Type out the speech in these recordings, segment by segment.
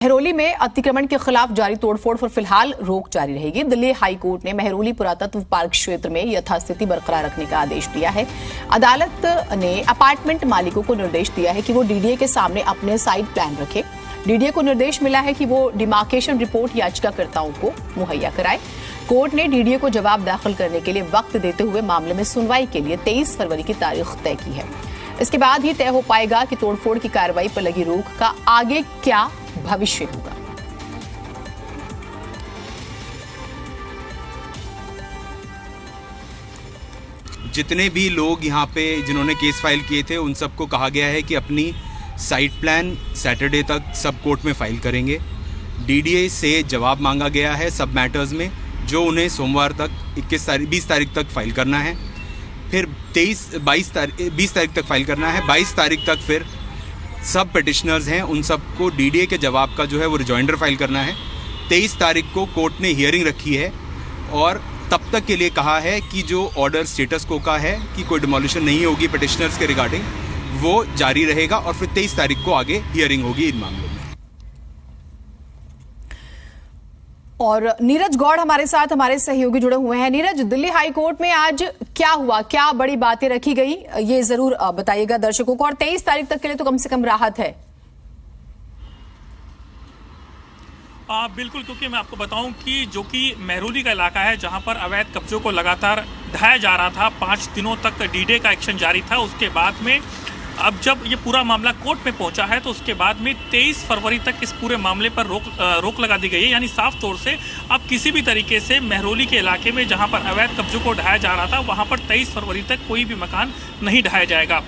मेहरौली में अतिक्रमण के खिलाफ जारी तोड़फोड़ पर फिलहाल रोक जारी रहेगी। दिल्ली हाई कोर्ट ने मेहरौली पुरातत्व पार्क क्षेत्र में यथास्थिति बरकरार रखने का आदेश दिया है। अदालत ने अपार्टमेंट मालिकों को निर्देश दिया है कि वो डीडीए के सामने अपने साइट प्लान रखें। डीडीए को निर्देश मिला है कि वो डिमार्केशन रिपोर्ट याचिकाकर्ताओं को मुहैया कराए। कोर्ट ने डीडीए को जवाब दाखिल करने के लिए वक्त देते हुए मामले में सुनवाई के लिए 23 फरवरी की तारीख तय की है। इसके बाद ही तय हो पाएगा कि तोड़फोड़ की कार्रवाई पर लगी रोक का आगे क्या भविष्य होगा। जितने भी लोग यहाँ पे जिन्होंने केस फाइल किए थे उन सबको कहा गया है कि अपनी साइट प्लान सैटरडे तक सब कोर्ट में फाइल करेंगे। डीडीए से जवाब मांगा गया है सब मैटर्स में, जो उन्हें सोमवार तक 20 तारीख तक फाइल करना है। फिर 20 तारीख तक फाइल करना है। 22 तारीख तक फिर सब पिटिशनर्स हैं उन सबको डीडीए के जवाब का जो है वो रिजॉइंडर फाइल करना है। 23 तारीख को कोर्ट ने हियरिंग रखी है और तब तक के लिए कहा है कि जो ऑर्डर स्टेटस को का है कि कोई डिमोलिशन नहीं होगी पिटिशनर्स के रिगार्डिंग, वो जारी रहेगा और फिर 23 तारीख को आगे हियरिंग होगी इन मामलों में। और नीरज गौड़ हमारे साथ हमारे सहयोगी जुड़े हुए हैं। नीरज, दिल्ली हाई कोर्ट में आज क्या हुआ, क्या बड़ी बातें रखी गई, ये जरूर बताइएगा दर्शकों को। और 23 तारीख तक के लिए तो कम से कम राहत है। बिल्कुल, क्योंकि मैं आपको बताऊं कि जो कि मेहरौली का इलाका है जहां पर अवैध कब्जों को लगातार ढाया जा रहा था, 5 दिनों तक डीडीए का एक्शन जारी था। उसके बाद में अब जब ये पूरा मामला कोर्ट में पहुंचा है तो उसके बाद में 23 फरवरी तक इस पूरे मामले पर रोक लगा दी गई है। यानी साफ तौर से अब किसी भी तरीके से मेहरौली के इलाके में जहां पर अवैध कब्जों को ढाया जा रहा था वहां पर 23 फरवरी तक कोई भी मकान नहीं ढाया जाएगा,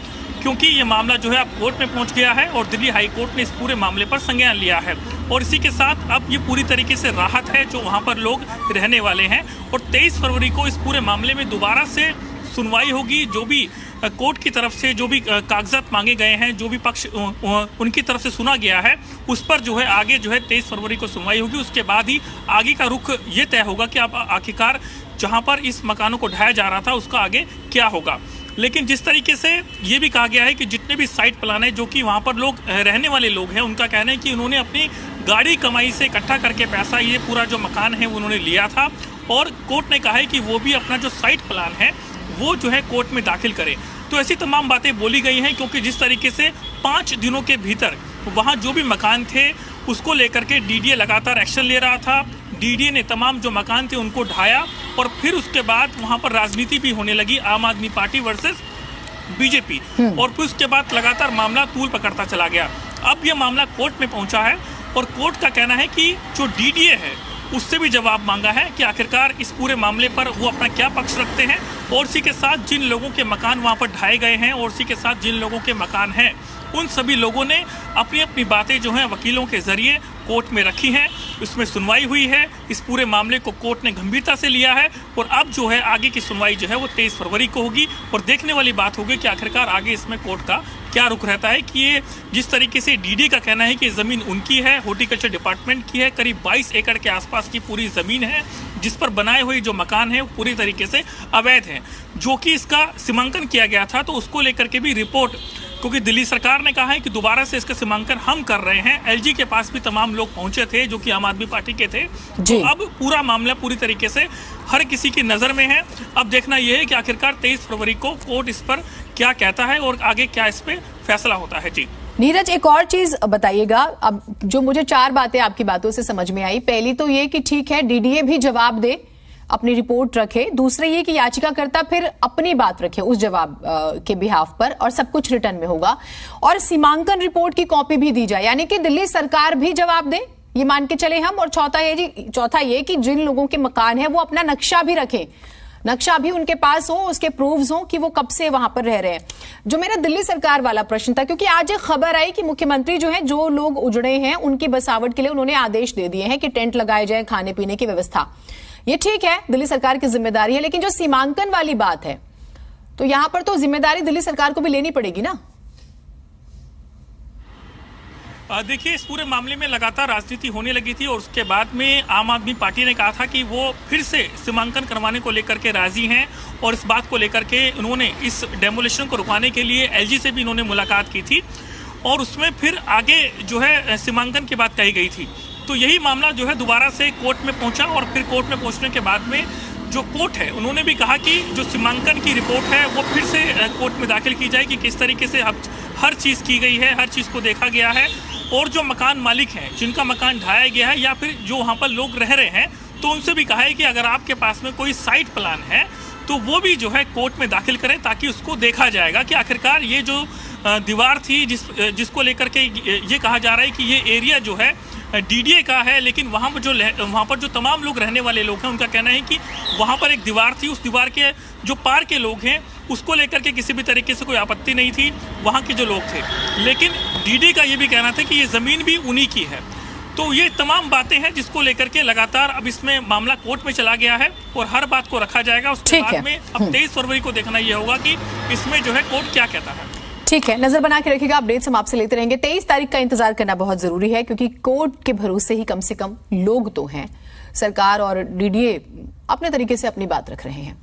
क्योंकि ये मामला जो है अब कोर्ट में पहुंच गया है और दिल्ली हाई कोर्ट ने इस पूरे मामले पर संज्ञान लिया है। और इसी के साथ अब ये पूरी तरीके से राहत है जो वहाँ पर लोग रहने वाले हैं। और 23 फरवरी को इस पूरे मामले में दोबारा से सुनवाई होगी। जो भी कोर्ट की तरफ से जो भी कागजात मांगे गए हैं, जो भी पक्ष उनकी तरफ से सुना गया है, उस पर जो है आगे जो है 23 फरवरी को सुनवाई होगी। उसके बाद ही आगे का रुख ये तय होगा कि अब आखिरकार जहां पर इस मकानों को ढाया जा रहा था उसका आगे क्या होगा। लेकिन जिस तरीके से ये भी कहा गया है कि जितने भी साइट प्लान है जो कि वहाँ पर लोग रहने वाले लोग हैं, उनका कहना है कि उन्होंने अपनी गाड़ी कमाई से इकट्ठा करके पैसा ये पूरा जो मकान है उन्होंने लिया था। और कोर्ट ने कहा है कि वो भी अपना जो साइट प्लान है वो जो है कोर्ट में दाखिल करें। तो ऐसी तमाम बातें बोली गई हैं, क्योंकि जिस तरीके से 5 दिनों के भीतर वहाँ जो भी मकान थे उसको लेकर के डीडीए लगातार एक्शन ले रहा था। डीडीए ने तमाम जो मकान थे उनको ढाया और फिर उसके बाद वहाँ पर राजनीति भी होने लगी, आम आदमी पार्टी वर्सेस बीजेपी। और फिर उसके बाद लगातार मामला तूल पकड़ता चला गया। अब यह मामला कोर्ट में पहुँचा है और कोर्ट का कहना है कि जो डीडीए है उससे भी जवाब मांगा है कि आखिरकार इस पूरे मामले पर वो अपना क्या पक्ष रखते हैं। और इसी के साथ जिन लोगों के मकान वहाँ पर ढाए गए हैं और इसी के साथ जिन लोगों के मकान हैं, उन सभी लोगों ने अपनी अपनी बातें जो हैं वकीलों के जरिए कोर्ट में रखी हैं। इसमें सुनवाई हुई है। इस पूरे मामले को कोर्ट ने गंभीरता से लिया है और अब जो है आगे की सुनवाई जो है वो 23 फरवरी को होगी। और देखने वाली बात होगी कि आखिरकार आगे इसमें कोर्ट का क्या रुख रहता है। कि ये जिस तरीके से डीडी का कहना है कि ज़मीन उनकी है, हॉर्टिकल्चर डिपार्टमेंट की है, करीब 22 एकड़ के आसपास की पूरी ज़मीन है जिस पर बनाए हुए जो मकान है वो पूरी तरीके से अवैध हैं। जो कि इसका सीमांकन किया गया था तो उसको लेकर के भी रिपोर्ट, क्योंकि दिल्ली सरकार ने कहा है कि दोबारा से इसका सीमांकन हम कर रहे हैं। एलजी के पास भी तमाम लोग पहुंचे थे जो कि आम आदमी पार्टी के थे। तो अब पूरा मामला पूरी तरीके से हर किसी की नज़र में है। अब देखना यह है कि आखिरकार 23 फरवरी को कोर्ट इस पर क्या कहता है और आगे क्या इस पर फैसला होता है। जी नीरज, एक और चीज बताइएगा। अब जो मुझे 4 बातें आपकी बातों से समझ में आई, पहली तो ये कि ठीक है डीडीए भी जवाब दे, अपनी रिपोर्ट रखे। दूसरे ये कि याचिकाकर्ता फिर अपनी बात रखे उस जवाब के बिहाफ पर और सब कुछ रिटर्न में होगा। और सीमांकन रिपोर्ट की कॉपी भी दी जाए, यानी कि दिल्ली सरकार भी जवाब दे, ये मान के चले हम। और चौथा ये कि जिन लोगों के मकान है वो अपना नक्शा भी रखें, नक्शा भी उनके पास हो, उसके प्रूफ्स हो कि वो कब से वहां पर रह रहे हैं। जो मेरा दिल्ली सरकार वाला प्रश्न था, क्योंकि आज एक खबर आई कि मुख्यमंत्री जो है जो लोग उजड़े हैं उनकी बसावट के लिए उन्होंने आदेश दे दिए हैं कि टेंट लगाए जाए, खाने पीने की व्यवस्था। ये ठीक है, दिल्ली सरकार की जिम्मेदारी है, लेकिन जो सीमांकन वाली बात है तो यहां पर तो जिम्मेदारी दिल्ली सरकार को भी लेनी पड़ेगी ना। देखिए, इस पूरे मामले में लगातार राजनीति होने लगी थी और उसके बाद में आम आदमी पार्टी ने कहा था कि वो फिर से सीमांकन करवाने को लेकर के राजी हैं। और इस बात को लेकर के उन्होंने इस डेमोलिशन को रुकवाने के लिए एलजी से भी इन्होंने मुलाकात की थी। और उसमें फिर आगे जो है सीमांकन की बात कही गई थी। तो यही मामला जो है दोबारा से कोर्ट में पहुंचा और फिर कोर्ट में पहुंचने के बाद में जो कोर्ट है उन्होंने भी कहा कि जो सीमांकन की रिपोर्ट है वो फिर से कोर्ट में दाखिल की जाए कि किस तरीके से हर चीज़ की गई है, हर चीज़ को देखा गया है, और जो मकान मालिक हैं जिनका मकान ढाया गया है या फिर जो वहाँ पर लोग रह रहे हैं तो उनसे भी कहा है कि अगर आपके पास में कोई साइट प्लान है तो वो भी जो है कोर्ट में दाखिल करें ताकि उसको देखा जाएगा कि आखिरकार ये जो दीवार थी जिसको लेकर के ये कहा जा रहा है कि ये एरिया जो है डीडीए का है, लेकिन वहाँ पर जो तमाम लोग रहने वाले लोग हैं उनका कहना है कि वहाँ पर एक दीवार थी, उस दीवार के जो पार के लोग हैं उसको लेकर के किसी भी तरीके से कोई आपत्ति नहीं थी वहाँ के जो लोग थे, लेकिन डीडीए का ये भी कहना था कि ये ज़मीन भी उन्हीं की है। तो ये तमाम बातें हैं जिसको लेकर के लगातार अब इसमें मामला कोर्ट में चला गया है और हर बात को रखा जाएगा। उसके बाद में अब 23 फरवरी को देखना यह होगा कि इसमें जो है कोर्ट क्या कहता है। ठीक है, नजर बना के रखिएगा, अपडेट्स हम आपसे लेते रहेंगे। 23 तारीख का इंतजार करना बहुत जरूरी है क्योंकि कोर्ट के भरोसे ही कम से कम लोग तो हैं। सरकार और डीडीए अपने तरीके से अपनी बात रख रहे हैं।